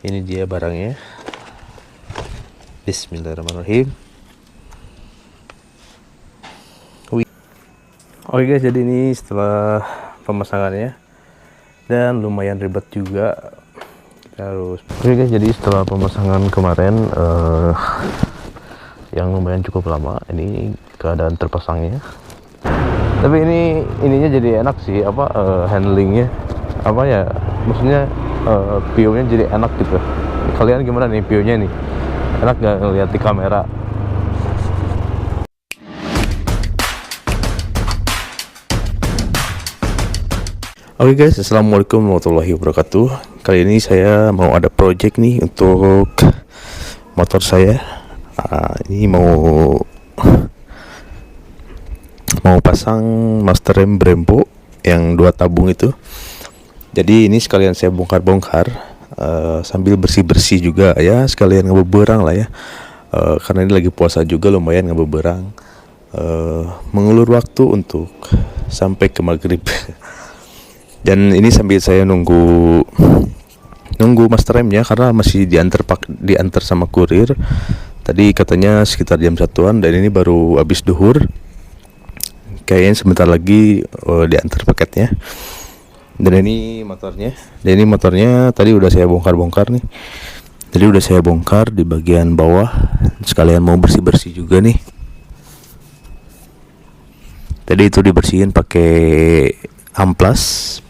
Ini dia barangnya. Bismillahirrahmanirrahim. Oke guys, jadi ini setelah pemasangannya dan lumayan ribet juga. Oke guys, jadi setelah pemasangan kemarin yang lumayan cukup lama, ini keadaan terpasangnya. Tapi ininya jadi enak sih, handlingnya, maksudnya view-nya jadi enak gitu. Kalian gimana nih view-nya nih? Enak gak ngeliat di kamera? Oke guys, assalamualaikum warahmatullahi wabarakatuh. Kali ini saya mau ada project nih untuk motor saya. Ini mau pasang master rem Brembo yang 2 tabung itu. Jadi ini sekalian saya bongkar-bongkar sambil bersih-bersih juga ya, sekalian ngebeberang lah ya. Karena ini lagi puasa juga, lumayan ngebeberang. Mengulur waktu untuk sampai ke maghrib. Dan ini sambil saya nunggu master remnya karena masih diantar sama kurir. Tadi katanya sekitar jam 1-an dan ini baru habis duhur. Kayaknya sebentar lagi diantar paketnya. Dan ini motornya tadi udah saya bongkar-bongkar nih. Jadi udah saya bongkar di bagian bawah. Sekalian mau bersih-bersih juga nih. Tadi itu dibersihin pakai amplas.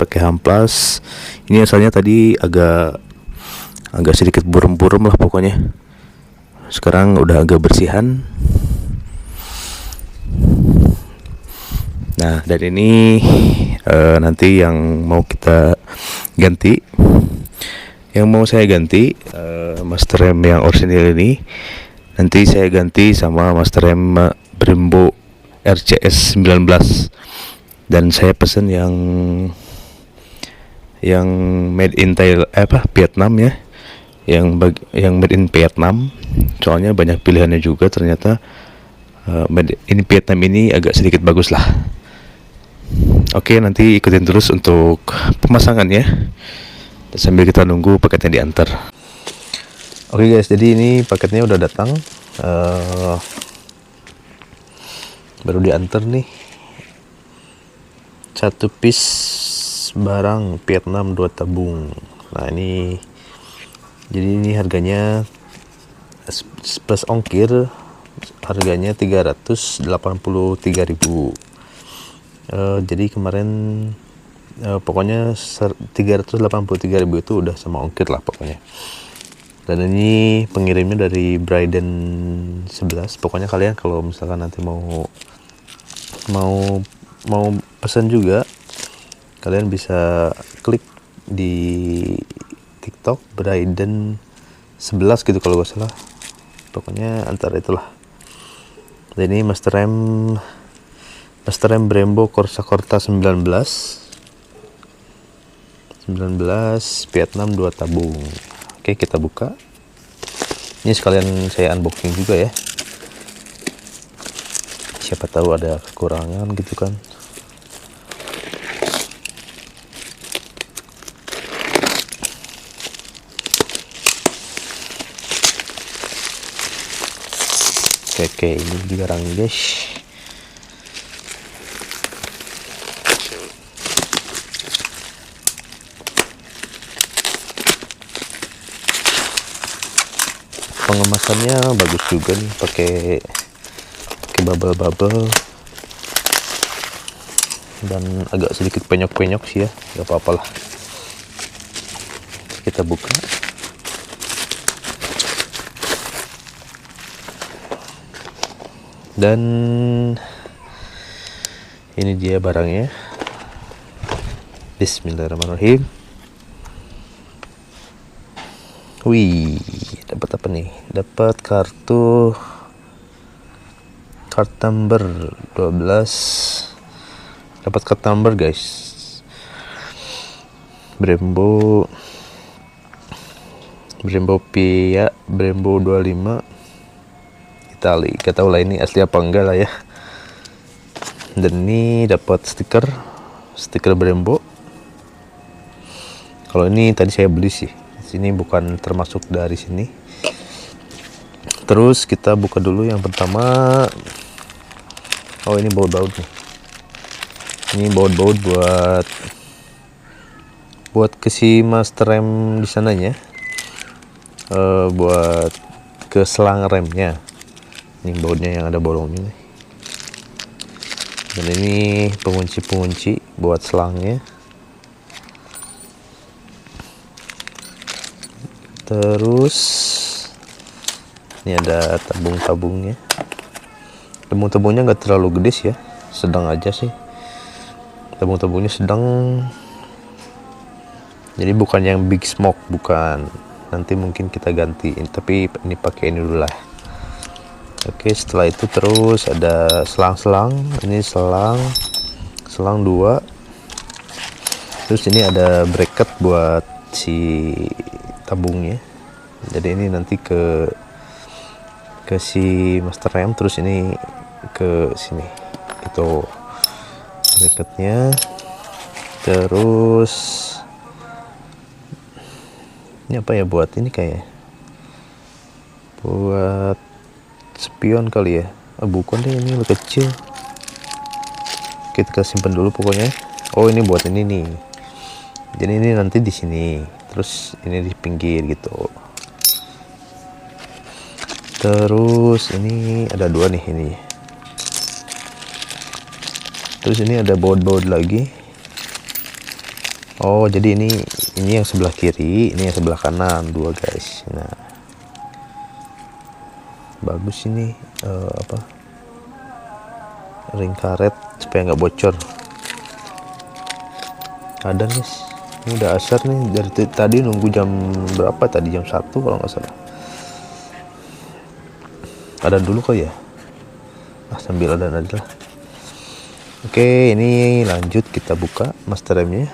Ini asalnya tadi agak sedikit buram-buram lah pokoknya. Sekarang udah agak bersihan. Nah, dan ini nanti yang mau kita ganti, master rem yang orisinil ini nanti saya ganti sama master rem Brembo RCS 19. Dan saya pesen yang made in Vietnam ya, yang made in Vietnam. Soalnya banyak pilihannya juga ternyata. Ini Vietnam ini agak sedikit bagus lah. Oke, nanti ikutin terus untuk pemasangannya sambil kita nunggu paketnya diantar. Oke guys, jadi ini paketnya udah datang, baru diantar nih. 1 piece barang Vietnam 2 tabung. Nah ini, jadi ini harganya plus ongkir, harganya 383.000. Jadi kemarin pokoknya 383.000 itu udah sama ongkir lah pokoknya. Dan ini pengirimnya dari Bryden 11. Pokoknya kalian kalau misalkan nanti mau pesan juga, kalian bisa klik di TikTok Bryden 11 gitu kalau gak salah. Pokoknya antara itulah. Dan ini master rem Brembo Corsa 19 Vietnam 2 tabung. Oke, kita buka. Ini sekalian saya unboxing juga ya. Siapa tahu ada kekurangan gitu kan. Oke, ini juga barang guys. Pengemasannya bagus juga nih, pakai bubble dan agak sedikit penyok sih ya, gak apa-apa lah. Kita buka. Dan ini dia barangnya. Bismillahirrahmanirrahim. Wih, dapat apa nih? Dapat kartu number 12. Dapat card number guys. Brembo Pia Brembo 25 Itali. Gak tahu lah ini asli apa enggak lah ya. Dan ini dapat stiker Brembo. Kalau ini tadi saya beli sih, Ini bukan termasuk dari sini. Terus kita buka dulu yang pertama. Oh, ini baut-baut nih. Ini baut-baut buat ke si master rem di sananya. Buat ke selang remnya. Ini bautnya yang ada bolongnya nih. Dan ini pengunci buat selangnya. Terus ini ada tabung-tabungnya. Tabung-tabungnya nggak terlalu gede sih ya, sedang aja sih. Tabung-tabungnya sedang. Jadi bukan yang big smoke, bukan. Nanti mungkin kita gantiin, tapi ini pakai ini dulu lah. Oke, setelah itu terus ada selang-selang. Ini selang 2. Terus ini ada bracket buat si tabungnya. Jadi ini nanti ke si master rem, terus ini ke sini. Itu bracketnya. Terus ini apa ya, buat ini kayak buat spion kali ya. Bukan deh, ini lebih kecil. Kita simpan dulu pokoknya. Oh, ini buat ini nih. Jadi ini nanti di sini, terus ini di pinggir gitu. Terus ini ada 2 nih ini. Terus ini ada baut-baut lagi. Oh, jadi ini yang sebelah kiri, ini yang sebelah kanan, 2 guys. Nah, bagus ini ring karet supaya nggak bocor. Ada guys, ini udah asar nih dari tadi, nunggu jam berapa tadi, jam 1 kalau nggak salah. Ada dulu kok ya, sambil ada aja lah. Oke, ini lanjut kita buka master remnya.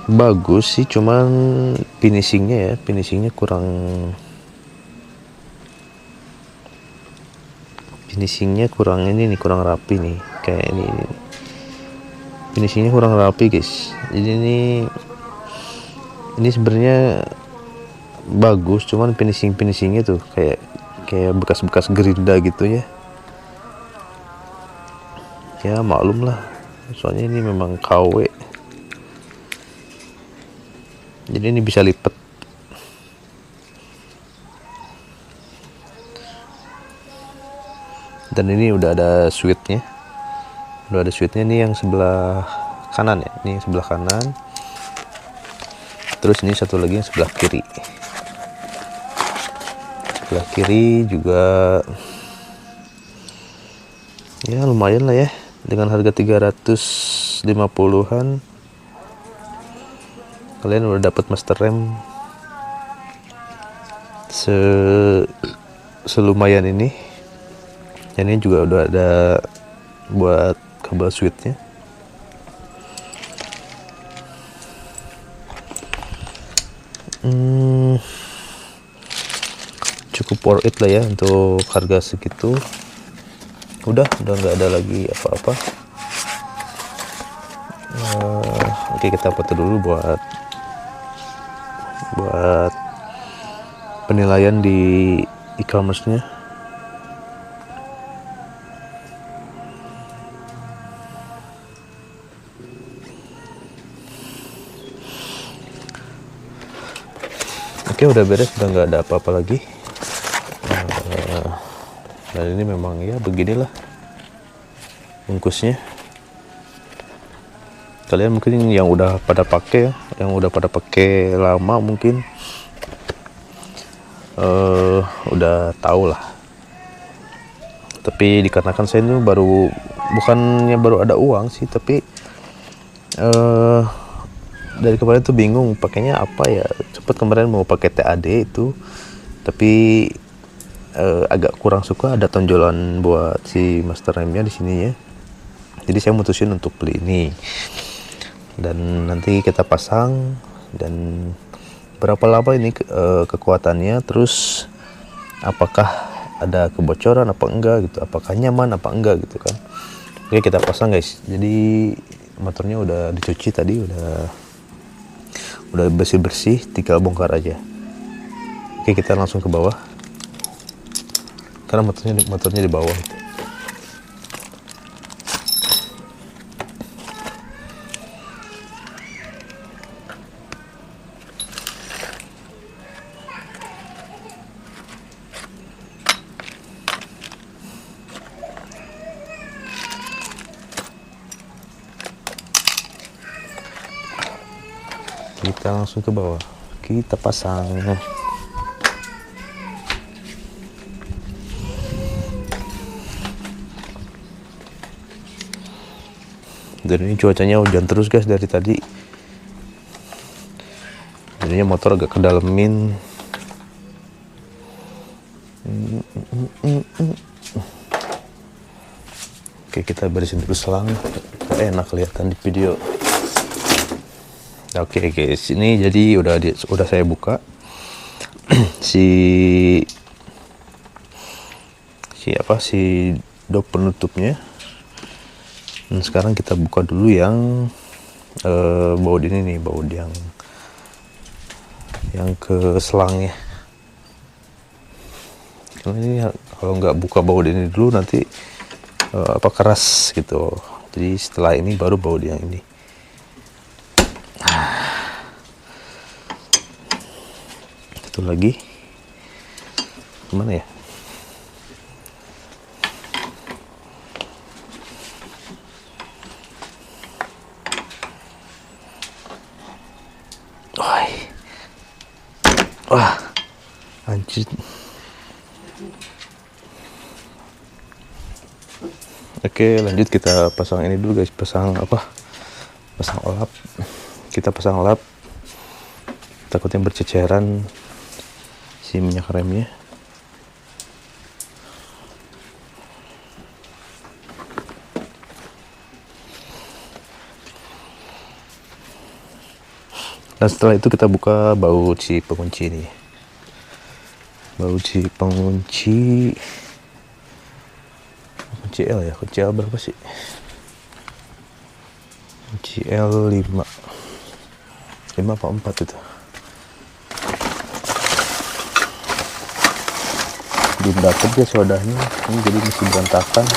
Bagus sih, cuman finishingnya kurang ini nih, kurang rapi nih. Kayak ini finishingnya kurang rapi guys. Jadi ini sebenarnya bagus, cuman finishingnya tuh kayak bekas-bekas gerinda gitu ya. Ya maklum lah, soalnya ini memang KW. Jadi ini bisa lipat. Dan ini udah ada switchnya. Ini yang sebelah kanan ya. Ini yang sebelah kanan. Terus ini satu lagi yang sebelah kiri. Sebelah kiri juga ya lumayan lah ya. Dengan harga 350-an kalian udah dapat master rem selumayan ini. Dan ini juga udah ada buat kabel switchnya. Cukup worth it lah ya untuk harga segitu. Udah nggak ada lagi apa-apa. Oke, kita foto dulu buat penilaian di e-commerce-nya. Oke, udah beres, udah nggak ada apa-apa lagi. Dan ini memang ya beginilah bungkusnya. Kalian mungkin yang udah pada pakai lama mungkin udah tahu lah. Tapi dikarenakan saya ini bukannya baru ada uang sih, tapi dari kemarin tuh bingung pakainya apa ya. Cepet kemarin mau pakai TAD itu, tapi agak kurang suka ada tonjolan buat si master remnya di sini ya. Jadi saya mutusin untuk beli ini. Dan nanti kita pasang, dan berapa lama ini kekuatannya, terus apakah ada kebocoran apa enggak gitu, apakah nyaman apa enggak gitu kan. Oke, kita pasang guys. Jadi motornya udah dicuci tadi, udah bersih, tinggal bongkar aja. Oke, kita langsung ke bawah karena motornya di bawah gitu. Kita langsung ke bawah, kita pasang. Dan ini cuacanya hujan terus guys dari tadi, jadinya motor agak kedalamin. Oke, kita beresin dulu selang, enak kelihatan di video. Oke guys, ini jadi udah saya buka si dop penutupnya. Dan sekarang kita buka dulu yang baut ini nih, baut yang ke selangnya. Karena ini kalau nggak buka baut ini dulu nanti keras gitu. Jadi setelah ini baru baut yang ini. Satu lagi kemana ya? Wah, anjir. Oke, lanjut kita pasang ini dulu guys. Pasang lap. Kita pasang lap, takutnya berceceran si minyak remnya. Dan setelah itu kita buka baut si pengunci ini. Baut si pengunci L ya, kunci L berapa sih? Kunci L 5 apa 4 itu. Belum dapet ya sodanya, ini jadi masih berantakan.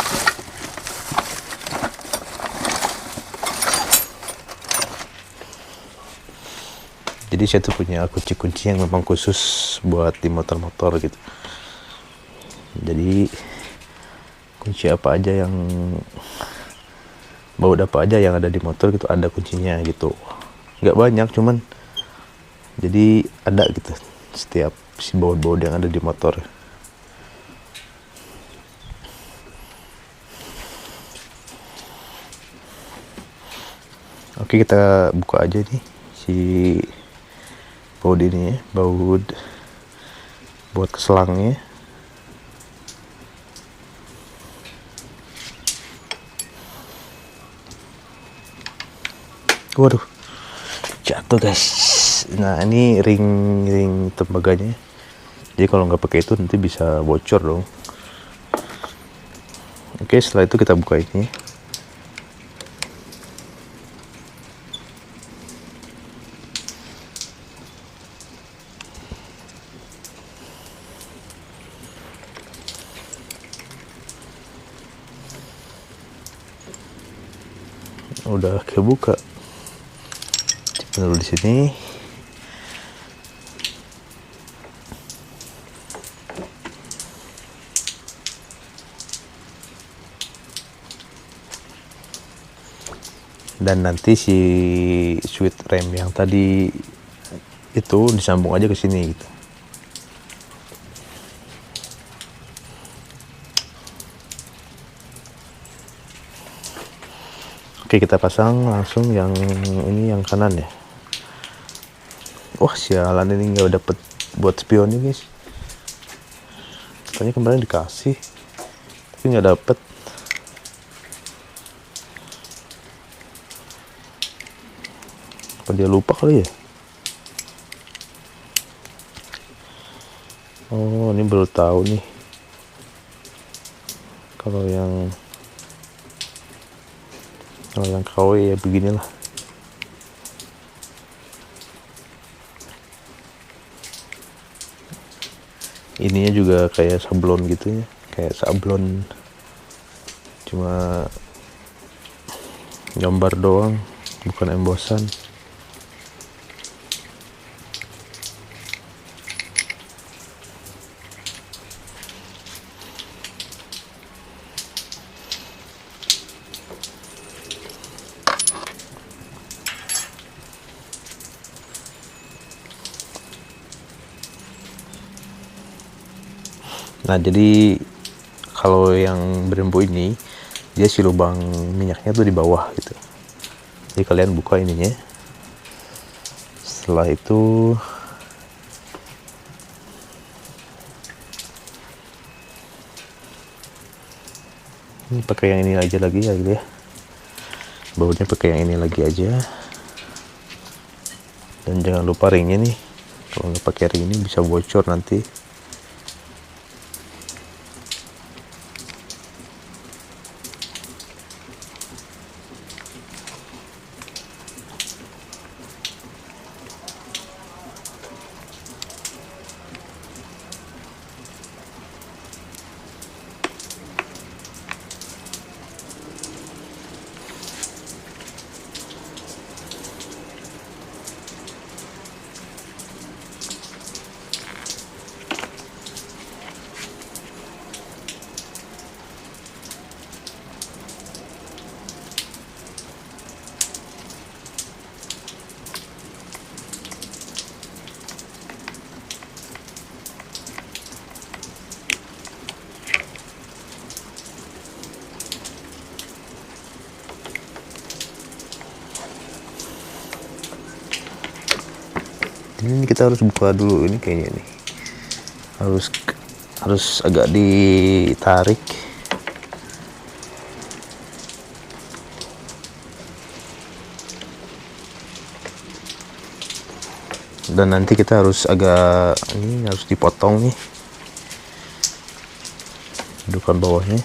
Jadi saya tuh punya kunci-kunci yang memang khusus buat di motor-motor gitu. Jadi kunci apa aja yang baut apa aja yang ada di motor gitu ada kuncinya gitu. Nggak banyak, cuman jadi ada gitu setiap si baut-baut yang ada di motor. Oke, kita buka aja nih si baut ini ya, baut ke selangnya. Waduh, jatuh guys. Nah, ini ring tembaganya. Jadi kalau nggak pakai itu nanti bisa bocor dong. Oke, setelah itu kita buka ini. Udah kebuka. Dulu di sini. Dan nanti si switch rem yang tadi itu disambung aja ke sini gitu. Oke, kita pasang langsung yang ini, yang kanan ya. Wah, sialan, ini nggak dapet buat spionnya guys. Katanya kemarin dikasih tapi nggak dapet. Apa dia lupa kali ya? Oh, ini baru tahu nih. Kalau yang KW ya beginilah. Ininya juga kayak sablon gitu ya, kayak sablon, cuma gambar doang, bukan embosan. Nah, jadi kalau yang Brembo ini dia si lubang minyaknya tuh di bawah gitu. Jadi kalian buka ininya. Setelah itu ini pakai yang ini aja lagi ya gitu ya. Bautnya pakai yang ini lagi aja. Dan jangan lupa ringnya nih. Kalau nggak pakai ring ini bisa bocor nanti. Ini kita harus buka dulu ini kayaknya nih. Harus agak ditarik. Dan nanti kita harus ini harus dipotong nih dudukan bawahnya.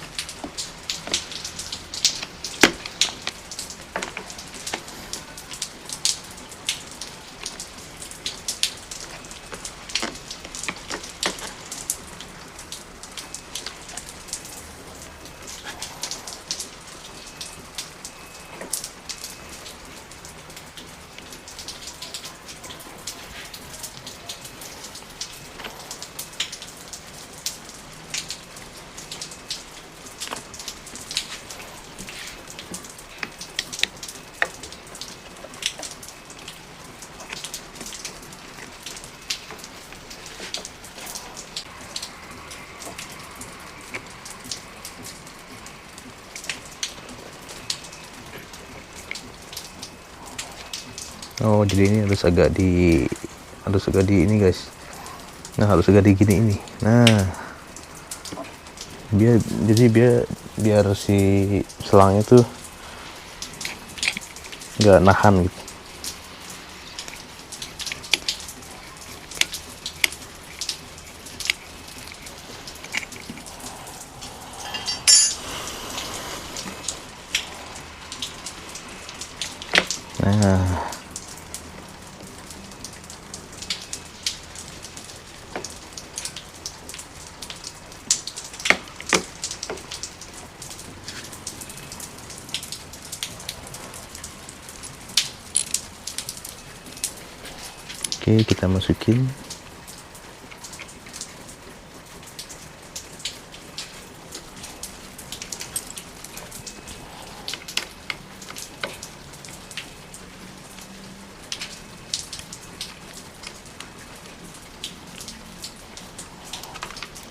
Oh, jadi ini harus agak di ini guys. Nah, harus agak di gini ini. Nah, biar si selangnya tuh nggak nahan gitu. Nah, oke, kita masukin.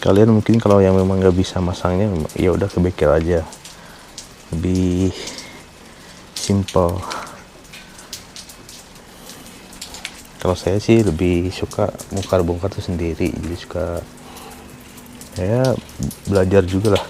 Kalian mungkin kalau yang memang nggak bisa masangnya, ya udah ke bengkel aja, lebih simple. Kalau saya sih lebih suka bongkar tuh sendiri, jadi suka ya belajar juga lah.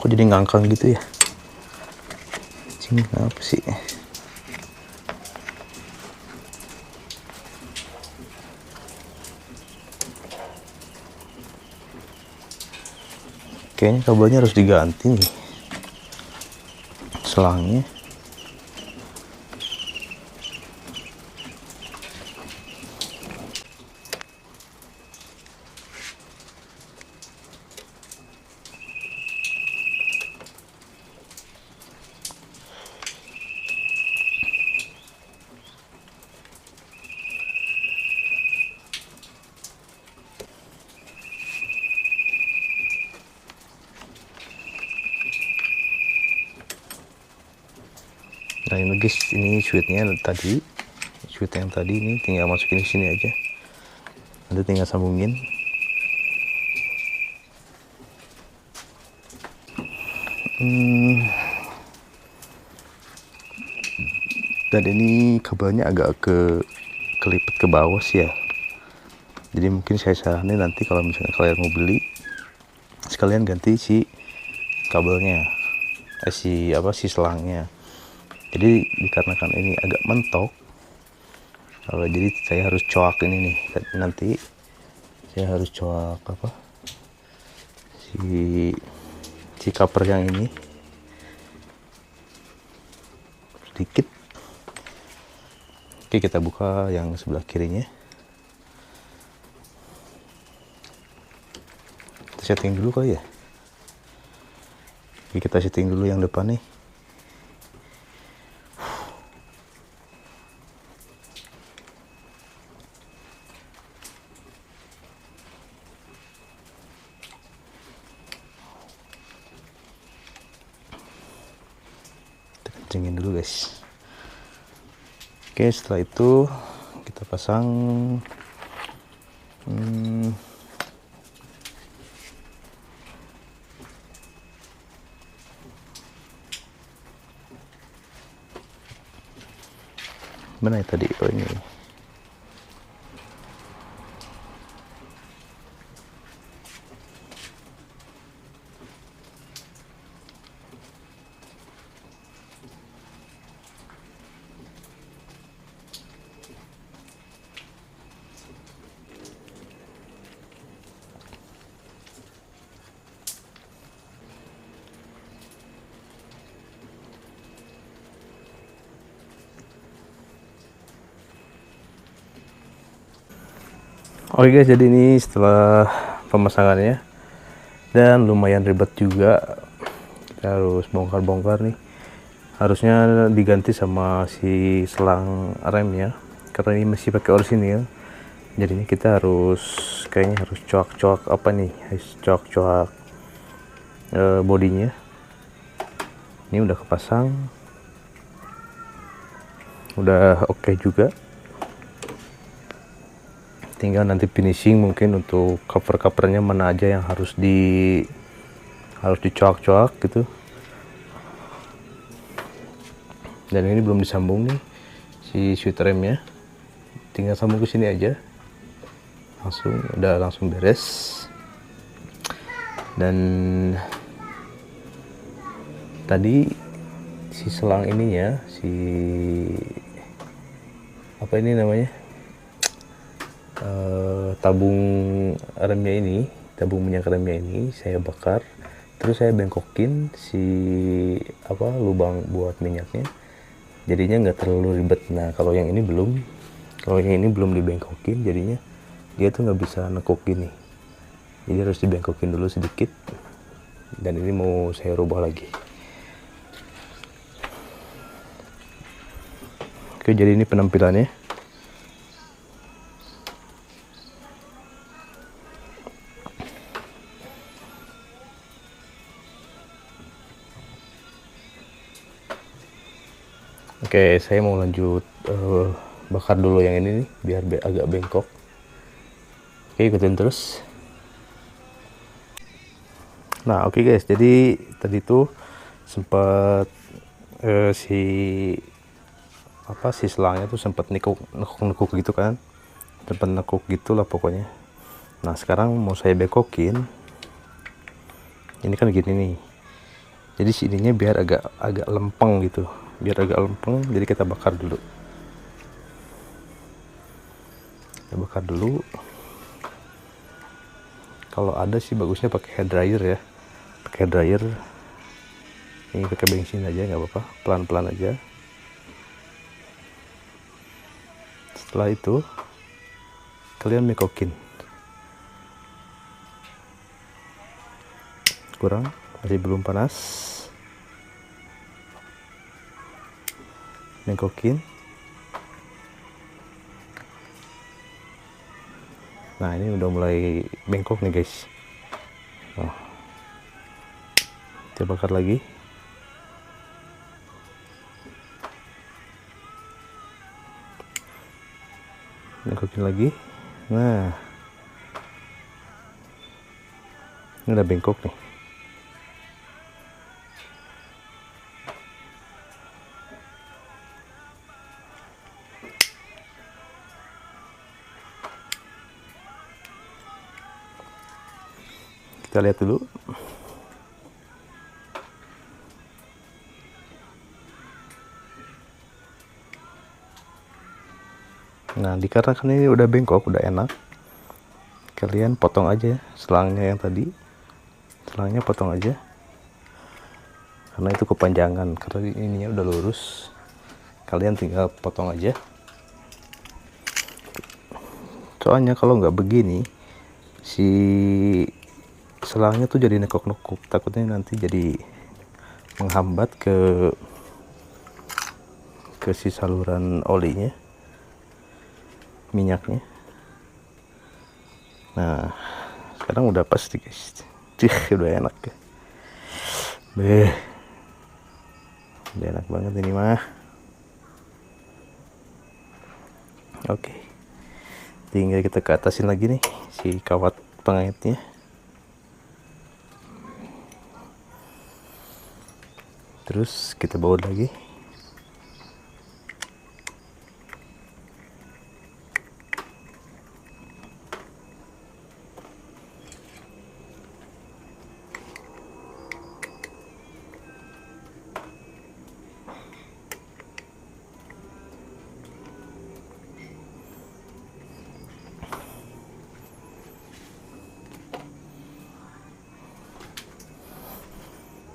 Kok jadi ngangkang gitu ya? Cing, apa sih? Kayaknya kabelnya harus diganti nih, selangnya. Nah ini guys, ini switchnya tadi, switch yang tadi ini tinggal masukin di sini aja, nanti tinggal sambungin. Dan ini kabelnya agak kelipet ke bawah sih ya, jadi mungkin saya saranin nanti kalau misalnya kalian mau beli sekalian ganti si kabelnya, si selangnya. Jadi dikarenakan ini agak mentok, jadi saya harus coak ini nih, nanti saya harus coak si cover yang ini sedikit. Oke, kita buka yang sebelah kirinya, kita setting dulu kali ya. Oke, kita setting dulu yang depan nih. Kencengin dulu guys. Oke, setelah itu kita pasang mana ya tadi? Oh ini. Oke guys, jadi ini setelah pemasangannya dan lumayan ribet juga, kita harus bongkar-bongkar nih. Harusnya diganti sama si selang remnya karena ini masih pakai orisinil. Jadinya kita kayaknya harus coak-coak coak-coak bodinya. Ini udah kepasang, udah oke juga. Tinggal nanti finishing, mungkin untuk cover-covernya mana aja yang harus dicoak-coak gitu. Dan ini belum disambung nih si switch remnya, tinggal sambung ke sini aja, langsung beres. Dan tadi si selang ininya, apa ini namanya, tabung minyak remnya ini saya bakar, terus saya bengkokin si lubang buat minyaknya, jadinya nggak terlalu ribet. Nah kalau yang ini belum dibengkokin, jadinya dia tuh nggak bisa nekuk gini, jadi harus dibengkokin dulu sedikit. Dan ini mau saya rubah lagi. Oke, jadi ini penampilannya. Oke, saya mau lanjut bakar dulu yang ini nih, biar agak bengkok. Oke, ikutin terus. Nah, oke guys, jadi tadi tuh sempat si selangnya tuh sempat nekuk gitu kan, sempat nekuk gitulah pokoknya. Nah sekarang mau saya bengkokin. Ini kan gini nih, Jadi sininya biar agak lempeng gitu, biar agak lempeng. Jadi kita bakar dulu. Kalau ada sih bagusnya pakai hair dryer ya, pakai dryer. Ini pakai bensin aja nggak apa-apa, pelan-pelan aja. Setelah itu kalian mengkokin. Kurang, masih belum panas. Mengkokin. Nah, ini udah mulai bengkok nih guys. Kita bakar lagi. Bengkokin lagi. Nah, ini udah bengkok nih. Kita lihat dulu. Nah, dikarenakan ini udah bengkok, udah enak, kalian potong aja selangnya yang tadi. Selangnya potong aja, karena itu kepanjangan. Karena ininya udah lurus, kalian tinggal potong aja. Soalnya kalau nggak begini, si selangnya tuh jadi nekuk-nekuk. Takutnya nanti jadi menghambat ke si saluran olinya, minyaknya. Nah, sekarang udah pas nih guys. Udah enak ya. Udah enak banget ini mah. Oke, tinggal kita ke atasin lagi nih si kawat pengaitnya. Terus kita baut lagi.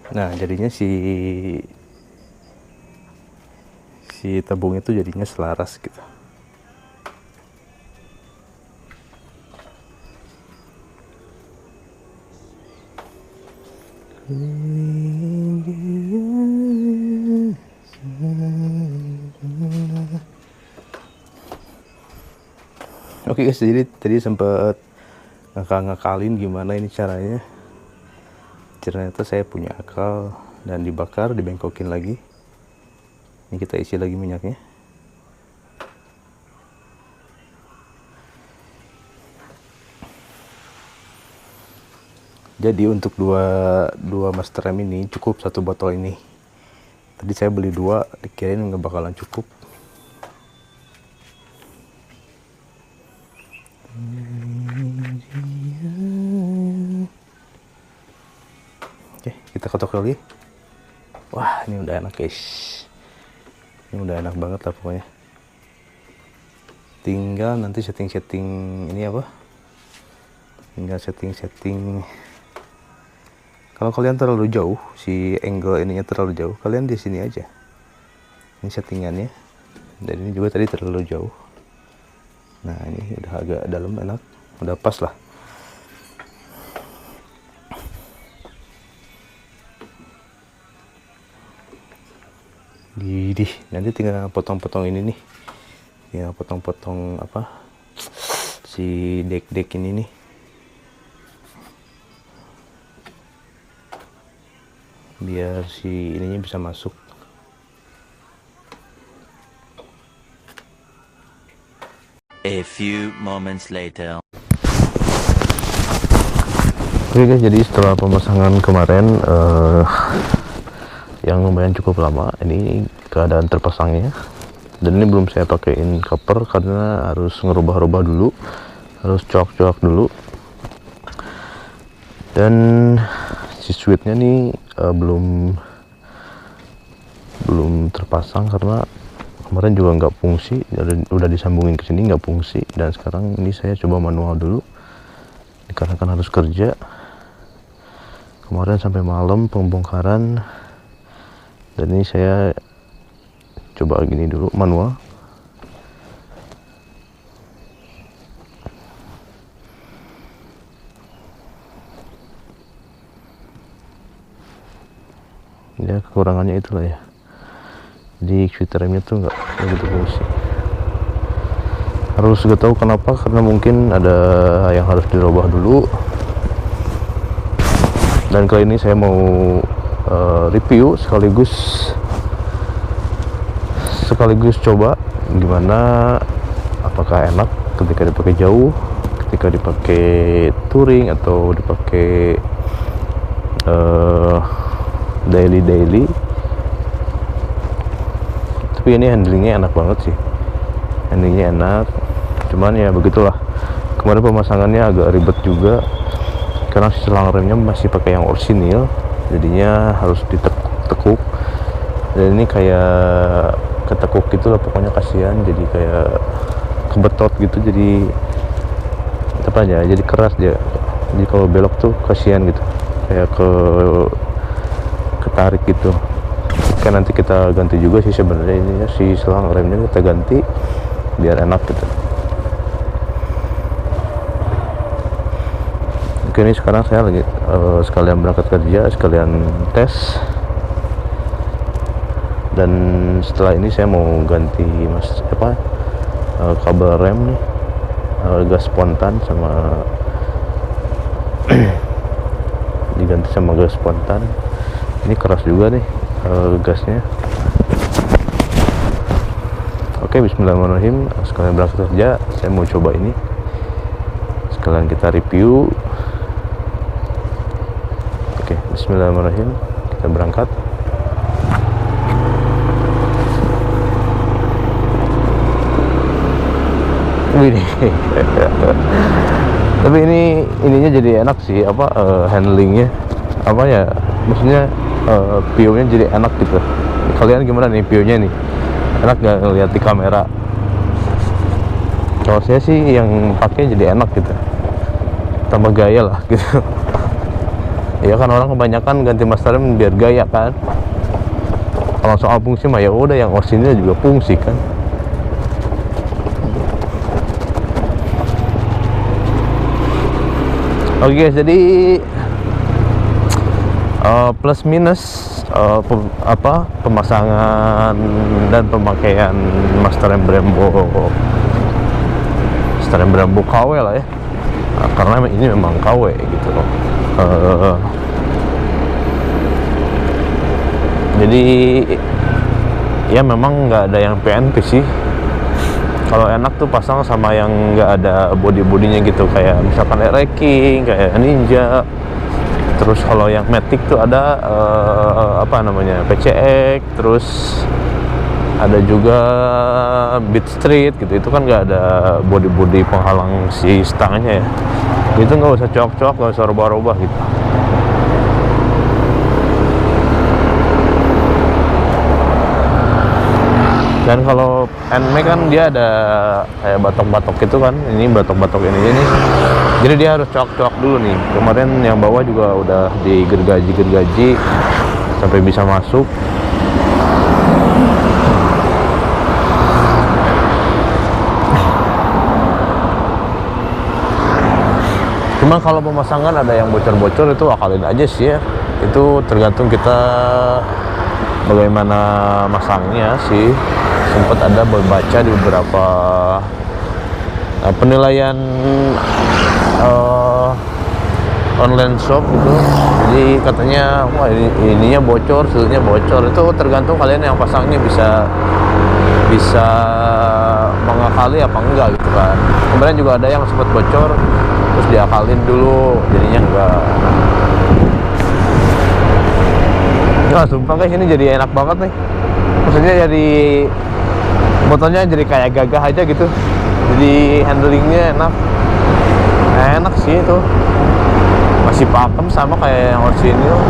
Nah, jadinya si tabung itu jadinya selaras gitu. Oke guys, jadi tadi sempat ngakalin gimana ini caranya. Ternyata saya punya akal, dan dibakar, dibengkokin lagi. Ini kita isi lagi minyaknya. Jadi untuk dua master rem ini cukup satu botol ini. Tadi saya beli 2, dikirain nggak bakalan cukup. Oke, kita kotok lagi. Wah, ini udah enak guys. Ini udah enak banget lah pokoknya. Tinggal nanti setting-setting ini apa? Tinggal setting-setting. Kalau kalian terlalu jauh, si angle ininya terlalu jauh, kalian di sini aja. Ini settingannya. Dan ini juga tadi terlalu jauh. Nah, ini udah agak dalam, enak. Udah pas lah. Nanti tinggal potong-potong ini nih. Ya, potong-potong apa? Si dek-dek ini nih. Biar si ininya bisa masuk. A few moments later. Oke guys, jadi setelah pemasangan kemarin yang lumayan cukup lama, ini keadaan terpasangnya. Dan ini belum saya pakein cover karena harus ngerubah-rubah dulu, harus coak-coak dulu. Dan si switchnya nih belum terpasang karena kemarin juga nggak fungsi, udah disambungin ke sini nggak fungsi, dan sekarang ini saya coba manual dulu karena kan harus kerja. Kemarin sampai malam pembongkaran, dan ini saya coba gini dulu manual. Ya kekurangannya itulah ya, jadi switch remnya tuh nggak begitu fungsi. Harus gak tahu kenapa, karena mungkin ada yang harus dirubah dulu. Dan kali ini saya mau review sekaligus coba gimana, apakah enak ketika dipakai jauh, ketika dipakai touring atau dipakai daily. Tapi ini handlingnya enak banget sih, handlingnya enak. Cuman ya begitulah, kemarin pemasangannya agak ribet juga karena selang remnya masih pakai yang orsinil, jadinya harus ditekuk, dan ini kayak ketekuk gitu lah pokoknya, kasihan, jadi kayak kebetot gitu, jadi apa ya, jadi keras dia, jadi kalau belok tuh kasihan gitu, kayak ketarik gitu. Oke, nanti kita ganti juga sih sebenarnya ini ya, si selang remnya kita ganti biar enak gitu. Oke, ini sekarang saya lagi sekalian berangkat kerja, sekalian tes, dan setelah ini saya mau ganti kabel rem nih, gas spontan sama diganti sama gas spontan. Ini keras juga nih gasnya. Oke, bismillahirrahmanirrahim. Sekalian berangkat kerja, saya mau coba ini, sekalian kita review. Oke, bismillahirrahmanirrahim, kita berangkat. Wih, tapi ininya jadi enak sih, handlingnya, maksudnya view-nya jadi enak gitu. Kalian gimana nih view-nya nih? Enak gak ngeliat di kamera? Kalau saya sih yang pakai jadi enak gitu, tambah gaya lah gitu. Ya kan orang kebanyakan ganti master rem biar gaya kan. Kalau soal fungsi mah ya udah, yang orsinil juga fungsi kan. Oke, jadi plus minus pemasangan dan pemakaian master rem Brembo KW lah ya, karena ini memang KW gitu loh. Jadi ya memang nggak ada yang PNP sih. Kalau enak tuh pasang sama yang nggak ada body-bodinya gitu, kayak misalkan Air-King, kayak Ninja. Terus kalau yang Matic tuh ada PCX, terus ada juga Beat Street gitu. Itu kan nggak ada body-body penghalang si stangnya ya. Itu nggak usah coak-coak, nggak usah rubah-rubah gitu. Dan kalau NMAX kan dia ada kayak batok-batok gitu kan, ini batok-batok ini nih, jadi dia harus coak-coak dulu nih. Kemarin yang bawah juga udah digergaji sampai bisa masuk. Cuman kalau pemasangan ada yang bocor-bocor, itu akalin aja sih ya, itu tergantung kita bagaimana masangnya sih. Sempat ada membaca di beberapa penilaian online shop gitu, jadi katanya wah ininya bocor, seluruhnya bocor. Itu tergantung kalian yang pasangnya bisa mengakali apa enggak gitu kan. Kemarin juga ada yang sempat bocor terus diakalin dulu, jadinya enggak. Nah, sumpah guys, ini jadi enak banget nih, maksudnya jadi motornya jadi kayak gagah aja gitu, jadi handlingnya enak sih itu. masih pakem sama kayak yang orisinil.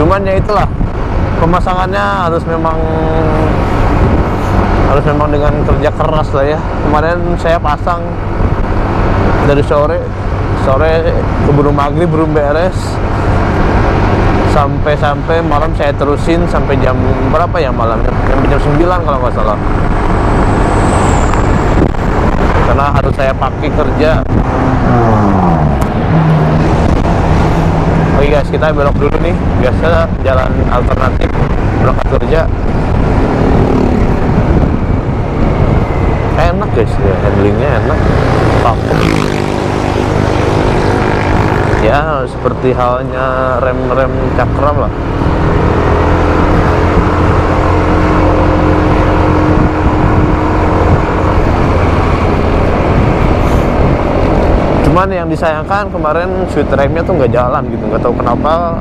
Cuman ya itulah, pemasangannya harus memang dengan kerja keras lah ya. Kemarin saya pasang dari sore keburu maghrib belum beres, sampai malam saya terusin sampai jam berapa ya malamnya, jam 9 kalau nggak salah, karena harus saya pakai kerja. Oke guys, kita belok dulu nih, biasa jalan alternatif berangkat kerja. Enak guys ya, handlingnya enak, pakem. Ya seperti halnya rem cakram lah. Cuman yang disayangkan kemarin switch remnya tuh nggak jalan gitu, nggak tahu kenapa,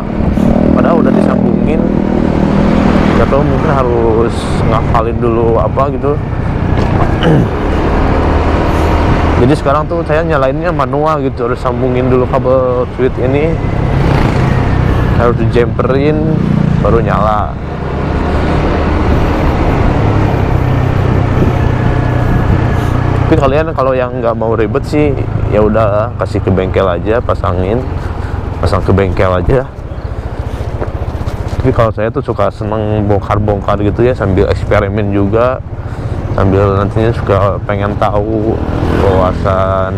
padahal udah disambungin. Nggak tahu, mungkin harus ngafalin dulu apa gitu. Jadi sekarang tuh saya nyalainnya manual gitu, harus sambungin dulu kabel switch ini, harus dijamperin baru nyala. Tapi kalian kalau yang nggak mau ribet sih, ya udah kasih ke bengkel aja, pasang ke bengkel aja. Tapi kalau saya tuh suka seneng bongkar-bongkar gitu ya, sambil eksperimen juga, sambil nantinya suka pengen tahu wawasan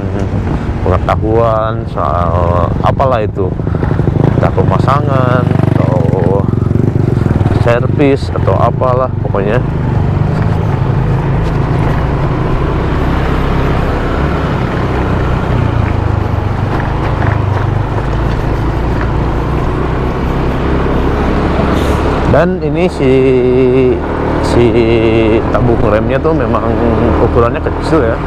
pengetahuan soal apalah itu, entah pemasangan atau servis atau apalah pokoknya. Dan ini si tabung remnya tuh memang ukurannya kecil ya,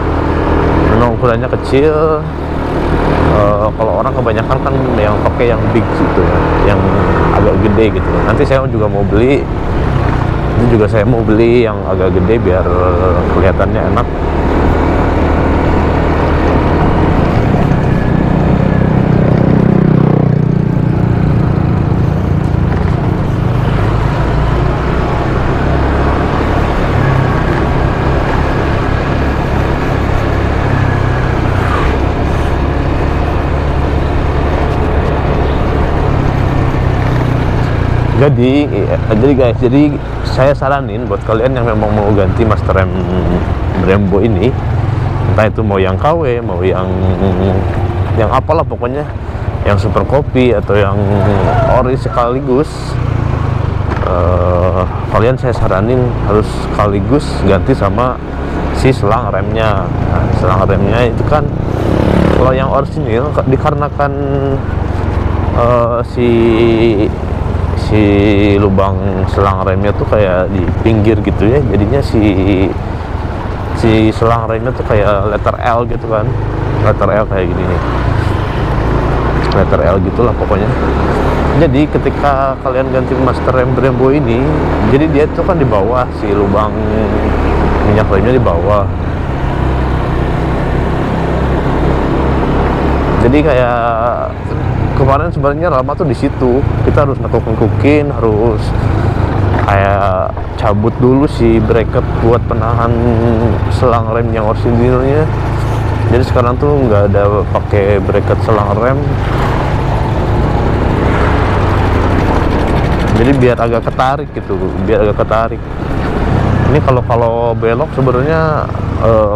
kalau orang kebanyakan kan yang pakai yang big gitu ya, yang agak gede gitu. Nanti saya juga mau beli, saya mau beli yang agak gede biar kelihatannya enak. Jadi saya saranin buat kalian yang memang mau ganti master rem Brembo ini, entah itu mau yang KW, mau yang apalah pokoknya, yang super kopi atau yang ori sekaligus, kalian saya saranin harus sekaligus ganti sama si selang remnya. Nah, selang remnya itu kan kalau yang orisinil dikarenakan si lubang selang remnya tuh kayak di pinggir gitu ya, jadinya si selang remnya tuh kayak letter L gitu kan, letter L kayak gini nih, letter L gitulah pokoknya. Jadi ketika kalian ganti master rem Brembo ini, jadi dia tuh kan di bawah, si lubang minyak remnya di bawah. Jadi kayak kemarin sebenarnya lama tuh di situ, kita harus nekuk-nekukin, harus kayak cabut dulu si bracket buat penahan selang rem yang orisinilnya. Jadi sekarang tuh nggak ada pakai bracket selang rem, jadi biar agak ketarik gitu, Ini kalau belok sebenarnya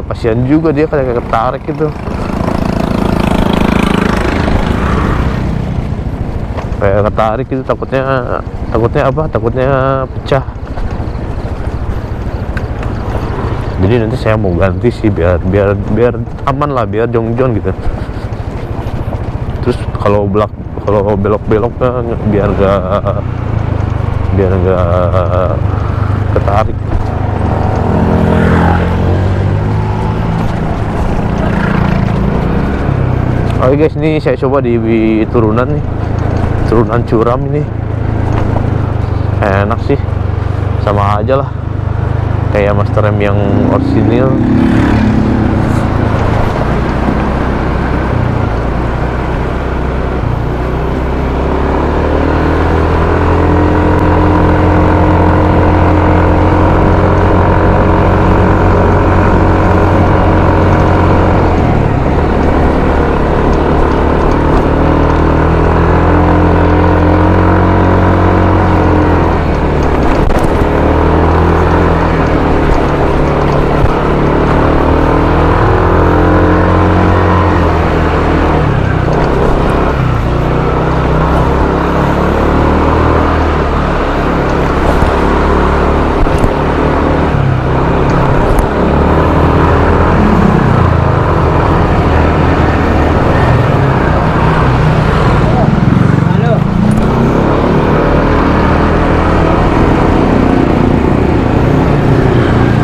kasihan juga, dia kayak ketarik gitu. Kayak ketarik gitu, takutnya pecah. Jadi nanti saya mau ganti sih biar aman lah, biar jong-jong gitu. Terus kalau belok-belok kan biar gak ketarik. Oke guys, ini saya coba di turunan curam ini. Enak sih, sama aja lah kayak master rem yang orisinil.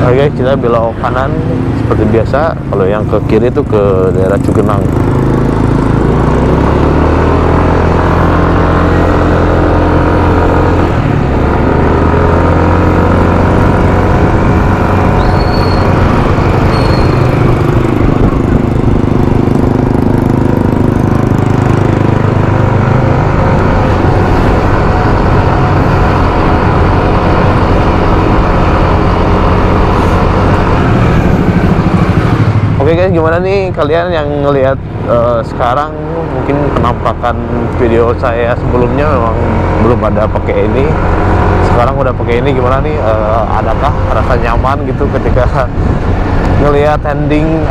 Oke, kita belok kanan seperti biasa. Kalau yang ke kiri itu ke daerah Cugenang. Oke guys, gimana nih kalian yang ngelihat sekarang? Mungkin penampakan video saya sebelumnya memang belum ada pakai ini. Sekarang udah pakai ini, gimana nih? Adakah rasa nyaman gitu ketika ngelihat handling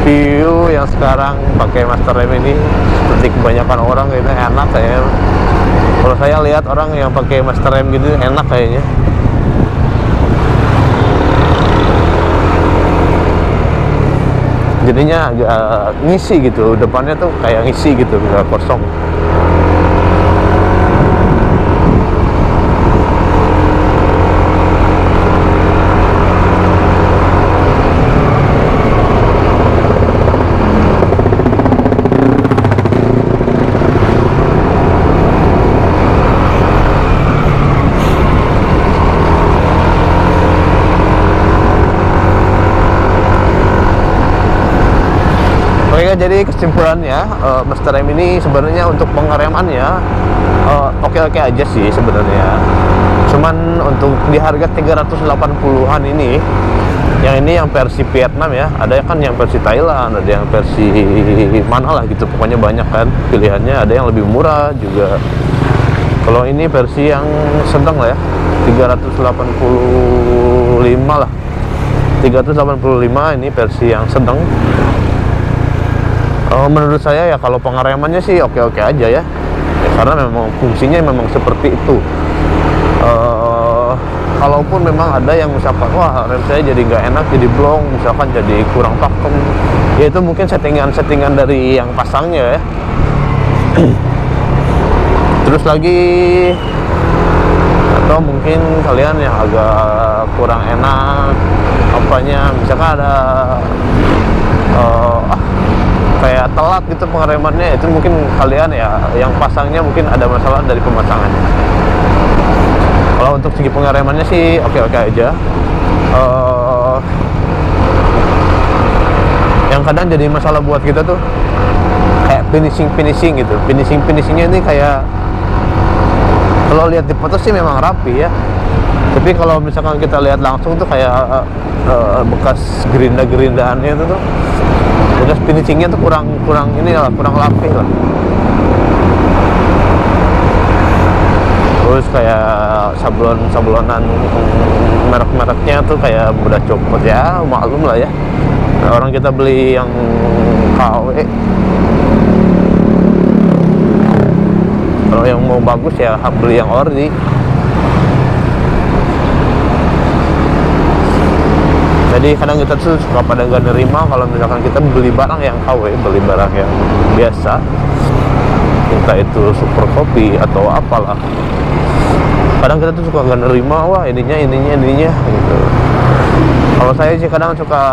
view yang sekarang pakai Master M ini? Seperti kebanyakan orang kayaknya enak kayaknya. Kalau saya lihat orang yang pakai Master M gitu enak kayaknya. Jadinya agak ngisi gitu, depannya tuh kayak ngisi gitu, nggak kosong. Jadi kesimpulannya, Master M ini sebenarnya untuk pengeremannya oke-oke aja sih sebenarnya. Cuman untuk di harga 380-an ini, yang versi Vietnam ya, ada kan yang versi Thailand, ada yang versi mana lah gitu, pokoknya banyak kan pilihannya. Ada yang lebih murah juga. Kalau ini versi yang sedang lah ya, 385 lah, 385 ini versi yang sedang. Menurut saya ya kalau pengeremannya sih oke-oke aja ya, karena memang fungsinya memang seperti itu. Kalaupun memang ada yang misalkan wah rem saya jadi nggak enak, jadi blong, misalkan jadi kurang pakem, ya itu mungkin settingan dari yang pasangnya ya. Terus lagi, atau mungkin kalian yang agak kurang enak apanya, misalkan ada kayak telat gitu pengeremannya, itu mungkin kalian ya yang pasangnya mungkin ada masalah dari pemasangannya. Kalau untuk segi pengeremannya sih oke-oke aja. Yang kadang jadi masalah buat kita tuh kayak finishing gitu. Finishingnya ini kayak kalau lihat di foto sih memang rapi ya, tapi kalau misalkan kita lihat langsung tuh kayak bekas gerinda-gerindaannya itu tuh, bekas finishingnya tuh kurang rapi lah. Terus kayak sablonan merek-mereknya tuh kayak mudah copot ya, maklum lah ya. Orang kita beli yang KW, kalau yang mau bagus ya beli yang ori. Jadi kadang kita tuh suka pada nggak nerima kalau misalkan kita beli barang yang KW, beli barang yang biasa, entah itu super kopi atau apalah. Kadang kita tuh suka nggak nerima, wah ininya gitu. Kalau saya sih kadang suka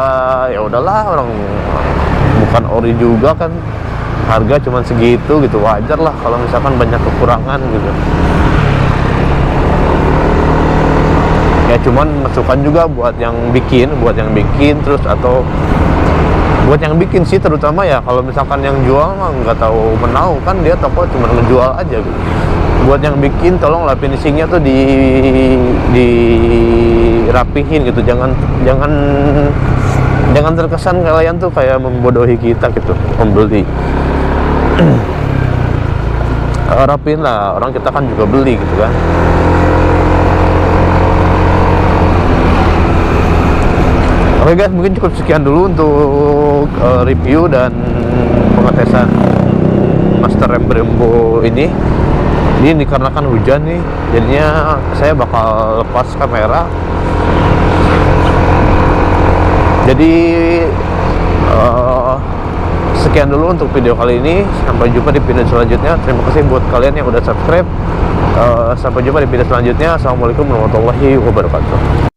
ya udahlah, orang bukan ori juga kan, harga cuman segitu gitu, wajar lah kalau misalkan banyak kekurangan gitu. Ya cuman masukan juga buat yang bikin terus, atau buat yang bikin sih terutama ya. Kalau misalkan yang jual mah nggak tahu menau kan, dia toko cuma ngejual aja gitu. Buat yang bikin tolonglah finishingnya tuh dirapihin gitu, jangan terkesan kalian tuh kayak membodohi kita gitu, pembeli. Rapiin lah, orang kita kan juga beli gitu kan. Oke guys, mungkin cukup sekian dulu untuk review dan pengetesan Master M Brembo ini. Ini dikarenakan hujan nih, jadinya saya bakal lepas kamera. Jadi sekian dulu untuk video kali ini. Sampai jumpa di video selanjutnya. Terima kasih buat kalian yang udah subscribe. Sampai jumpa di video selanjutnya. Assalamualaikum warahmatullahi wabarakatuh.